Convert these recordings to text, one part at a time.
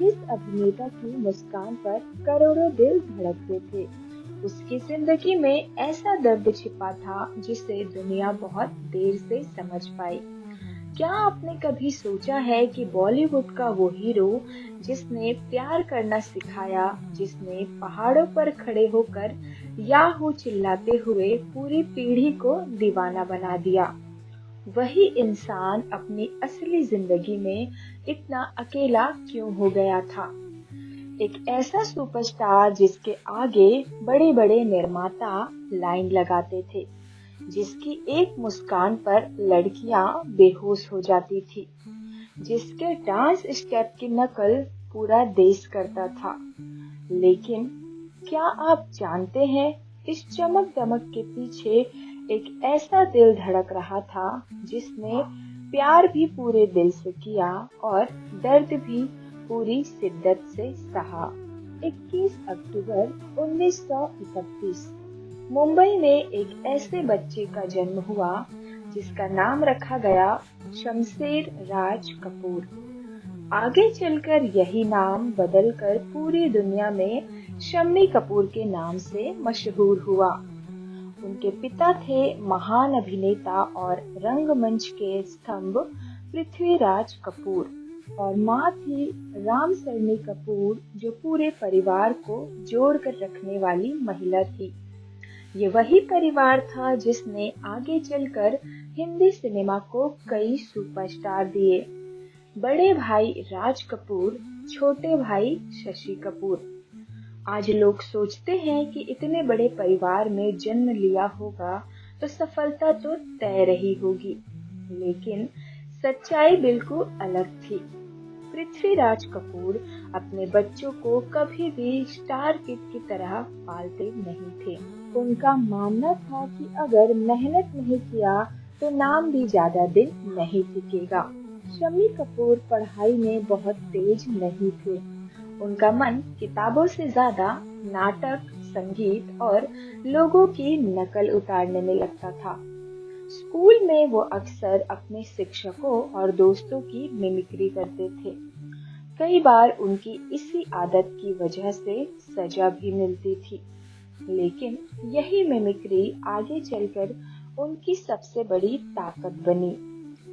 जिस अभिनेता की मुस्कान पर करोड़ों दिल धड़कते थे, उसकी जिंदगी में ऐसा दर्द छिपा था जिसे दुनिया बहुत देर से समझ पाई। क्या आपने कभी सोचा है कि बॉलीवुड का वो हीरो जिसने प्यार करना सिखाया, जिसने पहाड़ों पर खड़े होकर याहू चिल्लाते हुए पूरी पीढ़ी को दीवाना बना दिया, वही इंसान अपनी असली जिंदगी में इतना अकेला क्यों हो गया था? एक ऐसा सुपरस्टार जिसके आगे बड़े बड़े निर्माता लाइन लगाते थे, जिसकी एक मुस्कान पर लड़कियां बेहोश हो जाती थी, जिसके डांस स्टेप की नकल पूरा देश करता था। लेकिन क्या आप जानते हैं, इस चमक दमक के पीछे एक ऐसा दिल धड़क रहा था जिसने प्यार भी पूरे दिल से किया और दर्द भी पूरी शिद्दत से सहा। 21 अक्टूबर 1931 मुंबई में एक ऐसे बच्चे का जन्म हुआ जिसका नाम रखा गया शमशेर राज कपूर। आगे चलकर यही नाम बदलकर पूरी दुनिया में शम्मी कपूर के नाम से मशहूर हुआ। उनके पिता थे महान अभिनेता और रंगमंच के स्तंभ पृथ्वीराज कपूर, और माँ थी रामसरनी कपूर, जो पूरे परिवार को जोड़कर रखने वाली महिला थी। ये वही परिवार था जिसने आगे चलकर हिंदी सिनेमा को कई सुपरस्टार दिए। बड़े भाई राज कपूर, छोटे भाई शशि कपूर। आज लोग सोचते हैं कि इतने बड़े परिवार में जन्म लिया होगा तो सफलता तो तय रही होगी, लेकिन सच्चाई बिल्कुल अलग थी। पृथ्वीराज कपूर अपने बच्चों को कभी भी स्टार किड की तरह पालते नहीं थे। उनका मानना था कि अगर मेहनत नहीं किया तो नाम भी ज्यादा दिन नहीं टिकेगा। शम्मी कपूर पढ़ाई में बहुत तेज नहीं थे। उनका मन किताबों से ज्यादा नाटक, संगीत और लोगों की नकल उतारने में लगता था। स्कूल में वो अक्सर अपने शिक्षकों और दोस्तों की मिमिक्री करते थे। कई बार उनकी इसी आदत की वजह से सजा भी मिलती थी, लेकिन यही मिमिक्री आगे चलकर उनकी सबसे बड़ी ताकत बनी।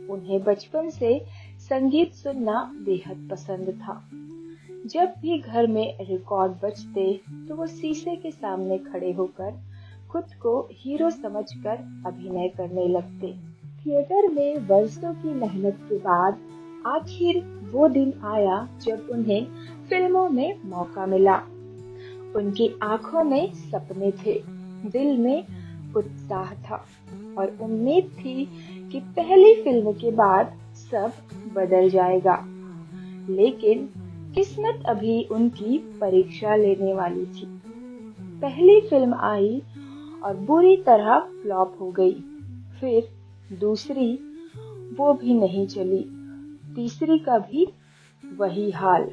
उन्हें बचपन से संगीत सुनना बेहद पसंद था। जब भी घर में रिकॉर्ड बजते तो वो शीशे के सामने खड़े होकर खुद को हीरो समझकर अभिनय करने लगते। थिएटर में वर्षों की मेहनत के बाद आखिर वो दिन आया जब उन्हें फिल्मों में मौका मिला। उनकी आंखों में सपने थे, दिल में उत्साह था और उम्मीद थी कि पहली फिल्म के बाद सब बदल जाएगा। लेकिन किस्मत अभी उनकी परीक्षा लेने वाली थी। पहली फिल्म आई और बुरी तरह फ्लॉप हो गई। फिर दूसरी, वो भी नहीं चली। तीसरी का भी वही हाल।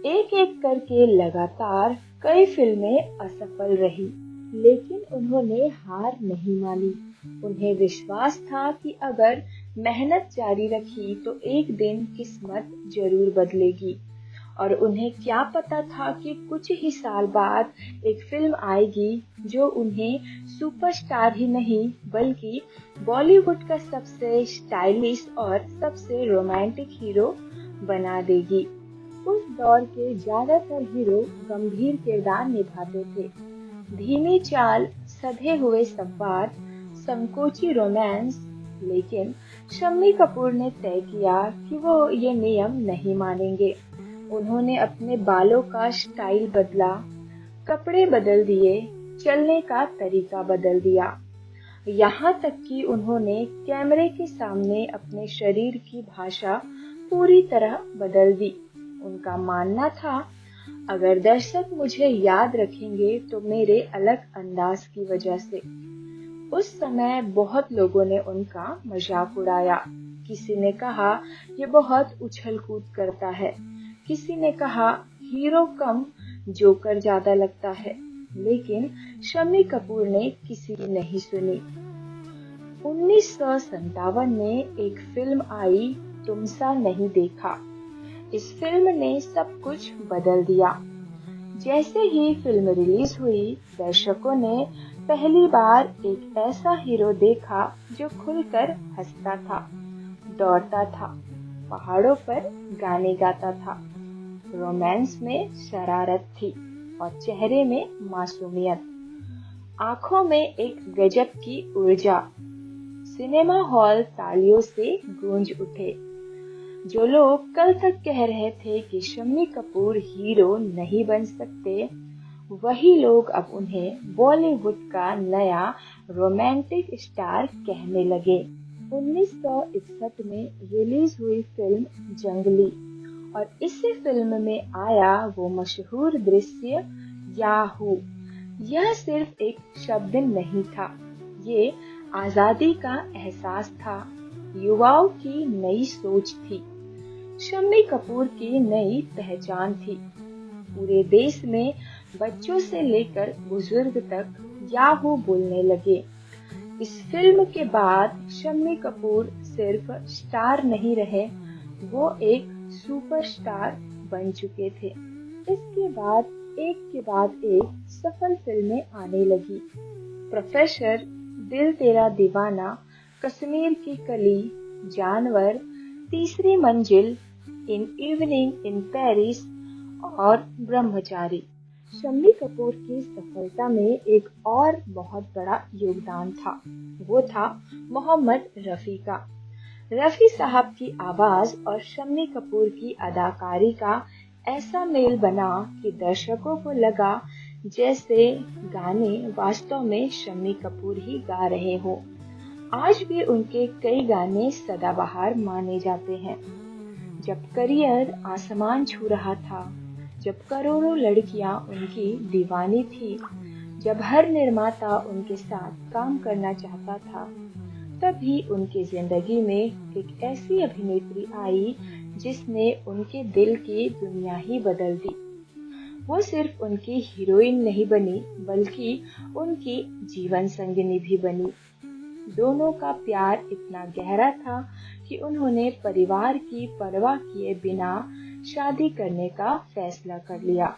एक एक करके लगातार कई फिल्में असफल रही, लेकिन उन्होंने हार नहीं मानी। उन्हें विश्वास था कि अगर मेहनत जारी रखी तो एक दिन किस्मत जरूर बदलेगी। और उन्हें क्या पता था कि कुछ ही साल बाद एक फिल्म आएगी जो उन्हें सुपरस्टार ही नहीं बल्कि बॉलीवुड का सबसे स्टाइलिश और सबसे रोमांटिक हीरो बना देगी। उस दौर के ज्यादातर हीरो गंभीर किरदार निभाते थे। धीमी चाल, सधे हुए संवाद, संकोची रोमांस। लेकिन शम्मी कपूर ने तय किया कि वो ये नियम नहीं मानेंगे। उन्होंने अपने बालों का स्टाइल बदला, कपड़े बदल दिए, चलने का तरीका बदल दिया। यहाँ तक कि उन्होंने कैमरे के सामने अपने शरीर की भाषा पूरी तरह बदल दी। उनका मानना था, अगर दर्शक मुझे याद रखेंगे तो मेरे अलग अंदाज की वजह से। उस समय बहुत लोगों ने उनका मजाक उड़ाया। किसी ने कहा, ये बहुत उछल कूद करता है। किसी ने कहा, हीरो कम जोकर ज्यादा लगता है। लेकिन शम्मी कपूर ने किसी की नहीं सुनी। 1957 में एक फिल्म आई, तुम सा नहीं देखा, इस फिल्म ने सब कुछ बदल दिया। जैसे ही फिल्म रिलीज हुई, दर्शकों ने पहली बार एक ऐसा हीरो देखा जो खुलकर हंसता था, दौड़ता था, पहाड़ों पर गाने गाता था, रोमांस में शरारत थी और चेहरे में मासूमियत, आंखों में एक गजब की ऊर्जा। सिनेमा हॉल तालियों से गूंज उठे। जो लोग कल तक कह रहे थे कि शम्मी कपूर हीरो नहीं बन सकते, वही लोग अब उन्हें बॉलीवुड का नया रोमांटिक स्टार कहने लगे। 1961 में रिलीज हुई फिल्म जंगली और इसी फिल्म में आया वो मशहूर दृश्य याहू। यह सिर्फ एक शब्द नहीं था, ये आजादी का एहसास था, युवाओं की नई सोच थी, शम्मी कपूर की नई पहचान थी। पूरे देश में बच्चों से लेकर बुजुर्ग तक याहू बोलने लगे। इस फिल्म के बाद शम्मी कपूर सिर्फ स्टार नहीं रहे, वो एक सुपरस्टार बन चुके थे। इसके बाद एक सफल फिल्में आने लगी। प्रोफेसर, दिल तेरा दीवाना, कश्मीर की कली, जानवर, तीसरी मंजिल, इन इवनिंग इन पेरिस और ब्रह्मचारी। शम्मी कपूर की सफलता में एक और बहुत बड़ा योगदान था, वो था मोहम्मद रफी का। रफी साहब की आवाज और शम्मी कपूर की अदाकारी का ऐसा मेल बना कि दर्शकों को लगा जैसे गाने वास्तव में शम्मी कपूर ही गा रहे हो। आज भी उनके कई गाने सदाबहार माने जाते हैं। जब करियर आसमान छू रहा था, जब करोड़ों लड़कियां उनकी दीवानी थी, जब हर निर्माता उनके साथ काम करना चाहता था, तभी उनकी जिंदगी में एक ऐसी अभिनेत्री आई जिसने उनके दिल की दुनिया ही बदल दी। वो सिर्फ उनकी हीरोइन नहीं बनी, बल्कि उनकी जीवन संगिनी भी बनी। दोनों का प्यार इतना गहरा था कि उन्होंने परिवार की परवाह किए बिना शादी करने का फैसला कर लिया।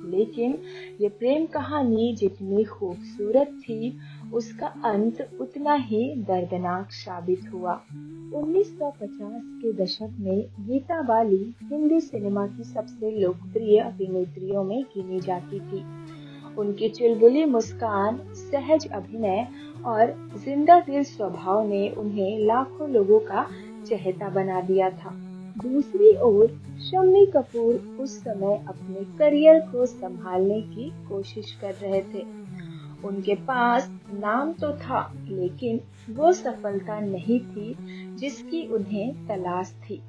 लेकिन ये प्रेम कहानी जितनी खूबसूरत थी, उसका अंत उतना ही दर्दनाक साबित हुआ। 1950 के दशक में गीता बाली हिंदी सिनेमा की सबसे लोकप्रिय अभिनेत्रियों में गिनी जाती थी। उनकी चुलबुली मुस्कान, सहज अभिनय और जिंदा दिल स्वभाव ने उन्हें लाखों लोगों का चहेता बना दिया था। दूसरी ओर शम्मी कपूर उस समय अपने करियर को संभालने की कोशिश कर रहे थे। उनके पास नाम तो था, लेकिन वो सफलता नहीं थी जिसकी उन्हें तलाश थी।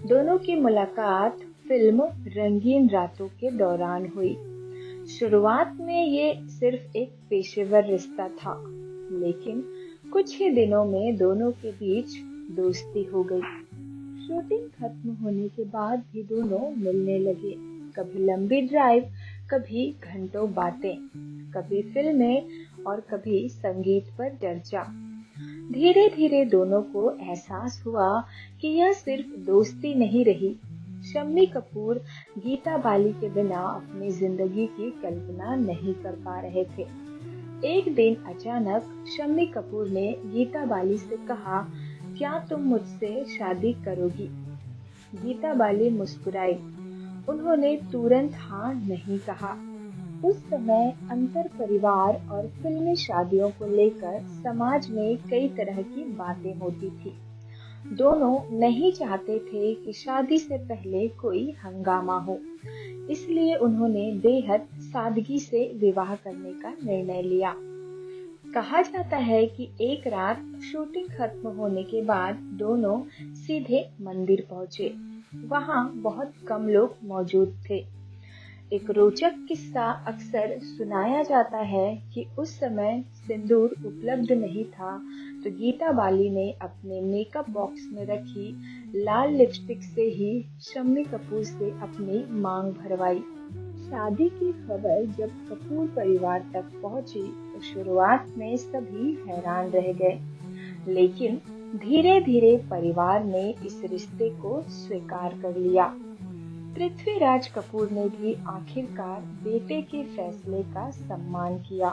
दोनों की मुलाकात फिल्म रंगीन रातों के दौरान हुई। शुरुआत में ये सिर्फ एक पेशेवर रिश्ता था, लेकिन कुछ ही दिनों में दोनों के बीच दोस्ती हो गई। शूटिंग खत्म होने के बाद भी दोनों मिलने लगे। कभी लंबी ड्राइव, कभी घंटों बातें, कभी फिल्में और कभी संगीत पर चर्चा। धीरे धीरे दोनों को एहसास हुआ कि यह सिर्फ दोस्ती नहीं रही। शम्मी कपूर गीता बाली के बिना अपनी जिंदगी की कल्पना नहीं कर पा रहे थे। एक दिन अचानक शम्मी कपूर ने गीता बाली से कहा, क्या तुम मुझसे शादी करोगी? गीता बाली मुस्कुराई। उन्होंने तुरंत हाँ नहीं कहा। उस समय अंतर परिवार और फिल्मी शादियों को लेकर समाज में कई तरह की बातें होती थी। दोनों नहीं चाहते थे कि शादी से पहले कोई हंगामा हो, इसलिए उन्होंने बेहद सादगी से विवाह करने का निर्णय लिया। कहा जाता है कि एक रात शूटिंग खत्म होने के बाद दोनों सीधे मंदिर पहुंचे। वहां बहुत कम लोग मौजूद थे। एक रोचक किस्सा अक्सर सुनाया जाता है कि उस समय सिंदूर उपलब्ध नहीं था, तो गीता बाली ने अपने मेकअप बॉक्स में रखी लाल लिपस्टिक से ही शम्मी कपूर से अपनी मांग भरवाई। शादी की खबर जब कपूर परिवार तक पहुंची तो शुरुआत में सभी हैरान रह गए, लेकिन धीरे धीरे परिवार ने इस रिश्ते को स्वीकार कर लिया। पृथ्वीराज कपूर ने भी आखिरकार बेटे के फैसले का सम्मान किया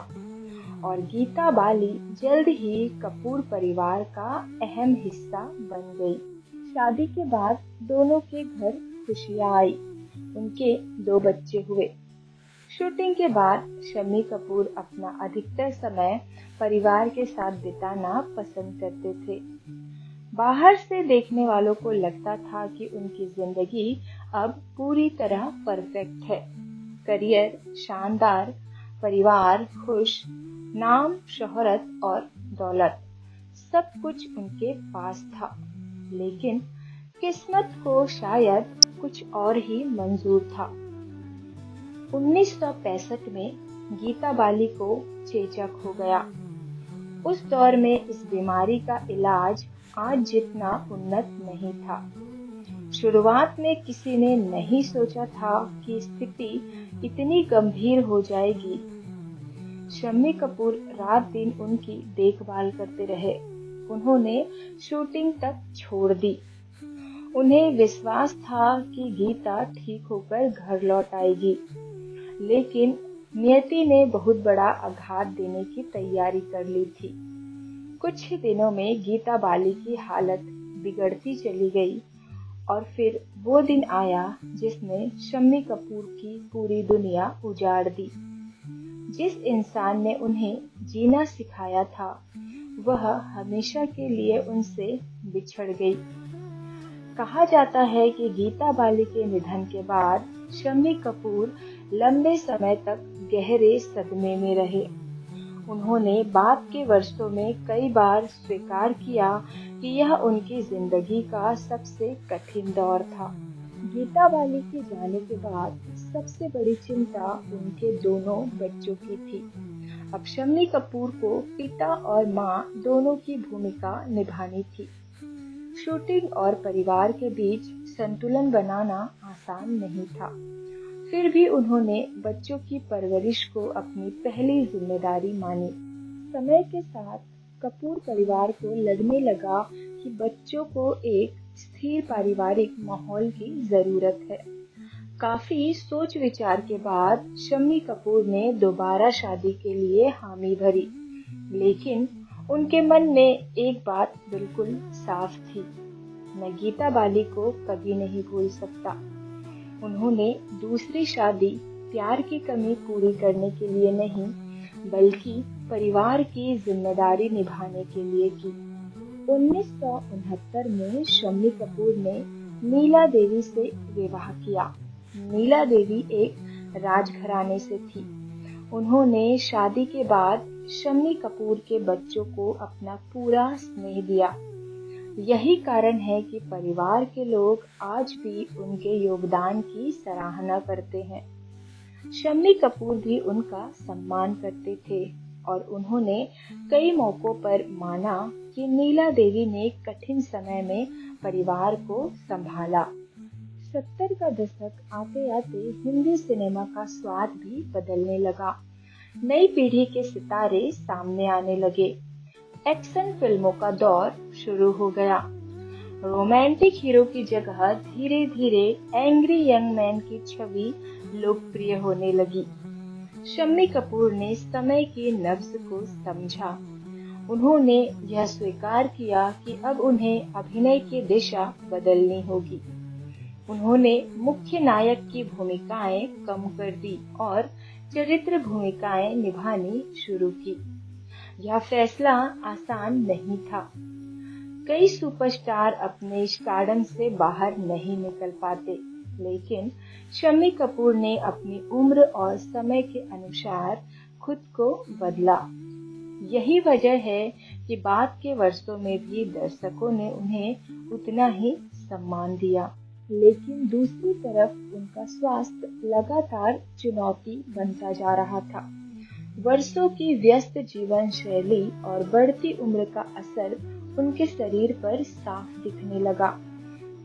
और गीता बाली जल्द ही कपूर परिवार का अहम हिस्सा बन गई। शादी के बाद दोनों के घर खुशियां आई। उनके 2 बच्चे हुए। शूटिंग के बाद शम्मी कपूर अपना अधिकतर समय परिवार के साथ बिताना पसंद करते थे। बाहर से देखने वालों को लगता था कि उनकी जिंदगी अब पूरी तरह परफेक्ट है। करियर शानदार, परिवार खुश, नाम, शोहरत और दौलत, सब कुछ उनके पास था। लेकिन किस्मत को शायद कुछ और ही मंजूर था। 1965 में गीता बाली को चेचक हो गया। उस दौर में इस बीमारी का इलाज आज जितना उन्नत नहीं था। शुरुआत में किसी ने नहीं सोचा था कि स्थिति इतनी गंभीर हो जाएगी। शम्मी कपूर रात दिन उनकी देखभाल करते रहे। उन्होंने शूटिंग तक छोड़ दी। उन्हें विश्वास था कि गीता ठीक होकर घर लौट आएगी, लेकिन नियति ने बहुत बड़ा आघात देने की तैयारी कर ली थी। कुछ ही दिनों में गीता बाली की हालत बिगड़ती चली गई और फिर वो दिन आया जिसने शम्मी कपूर की पूरी दुनिया उजाड़ दी। जिस इंसान ने उन्हें जीना सिखाया था, वह हमेशा के लिए उनसे बिछड़ गई। कहा जाता है कि गीता बाली के निधन के बाद शम्मी कपूर लंबे समय तक गहरे सदमे में रहे। उन्होंने बाद के वर्षों में कई बार स्वीकार किया कि यह उनकी जिंदगी का सबसे कठिन दौर था। गीता बाली के जाने के बाद सबसे बड़ी चिंता उनके दोनों बच्चों की थी। अब शम्मी कपूर को पिता और मां दोनों की भूमिका निभानी थी। शूटिंग और परिवार के बीच संतुलन बनाना आसान नहीं था। फिर भी उन्होंने बच्चों की परवरिश को अपनी पहली जिम्मेदारी मानी। समय के साथ कपूर परिवार को लगने लगा कि बच्चों को एक स्थिर पारिवारिक माहौल की जरूरत है। काफी सोच विचार के बाद शम्मी कपूर ने दोबारा शादी के लिए हामी भरी, लेकिन उनके मन में एक बात बिल्कुल साफ थी, मैं गीता बाली को कभी नहीं भूल सकता। उन्होंने दूसरी शादी प्यार की कमी पूरी करने के लिए नहीं, बल्कि परिवार की जिम्मेदारी निभाने के लिए की। 1969 में शम्मी कपूर ने नीला देवी से विवाह किया। नीला देवी एक राजघराने से थी। उन्होंने शादी के बाद शम्मी कपूर के बच्चों को अपना पूरा स्नेह दिया। यही कारण है कि परिवार के लोग आज भी उनके योगदान की सराहना करते हैं। शम्मी कपूर भी उनका सम्मान करते थे और उन्होंने कई मौकों पर माना कि नीला देवी ने कठिन समय में परिवार को संभाला। 70 का दशक आते आते हिंदी सिनेमा का स्वाद भी बदलने लगा। नई पीढ़ी के सितारे सामने आने लगे। एक्शन फिल्मों का दौर शुरू हो गया। रोमांटिक हीरो की जगह धीरे धीरे एंग्री यंग मैन की छवि लोकप्रिय होने लगी। शम्मी कपूर ने समय की नब्ज को समझा। उन्होंने यह स्वीकार किया कि अब उन्हें अभिनय की दिशा बदलनी होगी। उन्होंने मुख्य नायक की भूमिकाएं कम कर दी और चरित्र भूमिकाएं निभानी शुरू की। यह फैसला आसान नहीं था। कई सुपरस्टार अपने स्टारडम से बाहर नहीं निकल पाते, लेकिन शम्मी कपूर ने अपनी उम्र और समय के अनुसार खुद को बदला। यही वजह है कि बाद के वर्षों में भी दर्शकों ने उन्हें उतना ही सम्मान दिया। लेकिन दूसरी तरफ उनका स्वास्थ्य लगातार चुनौती बनता जा रहा था। वर्षों की व्यस्त जीवन शैली और बढ़ती उम्र का असर उनके शरीर पर साफ दिखने लगा।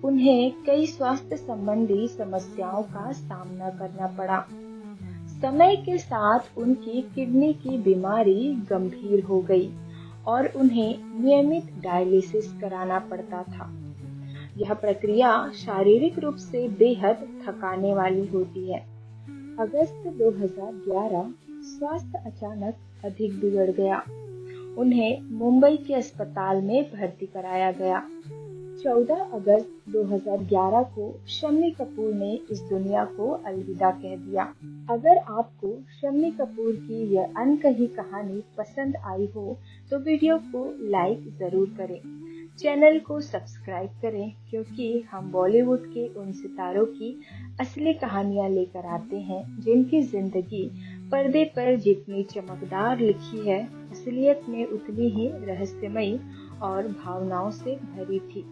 उन्हें कई स्वास्थ्य संबंधी समस्याओं का सामना करना पड़ा। समय के साथ उनकी किडनी की बीमारी गंभीर हो गई और उन्हें नियमित डायलिसिस कराना पड़ता था। यह प्रक्रिया शारीरिक रूप से बेहद थकाने वाली होती है। अगस्त 2011 स्वास्थ्य अचानक अधिक बिगड़ गया। उन्हें मुंबई के अस्पताल में भर्ती कराया गया। 14 अगस्त 2011 को शम्मी कपूर ने इस दुनिया को अलविदा कह दिया। अगर आपको शम्मी कपूर की यह अनकही कहानी पसंद आई हो तो वीडियो को लाइक जरूर करें। चैनल को सब्सक्राइब करें क्योंकि हम बॉलीवुड के उन सितारों की असली कहानियां लेकर आते हैं जिनकी जिंदगी पर्दे पर जितनी चमकदार लिखी है, असलियत में उतनी ही रहस्यमयी और भावनाओं से भरी थी।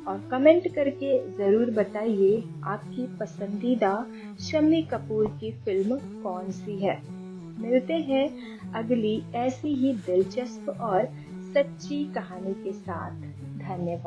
और कमेंट करके जरूर बताइए आपकी पसंदीदा शम्मी कपूर की फिल्म कौन सी है। मिलते हैं अगली ऐसी ही दिलचस्प और सच्ची कहानी के साथ। धन्यवाद।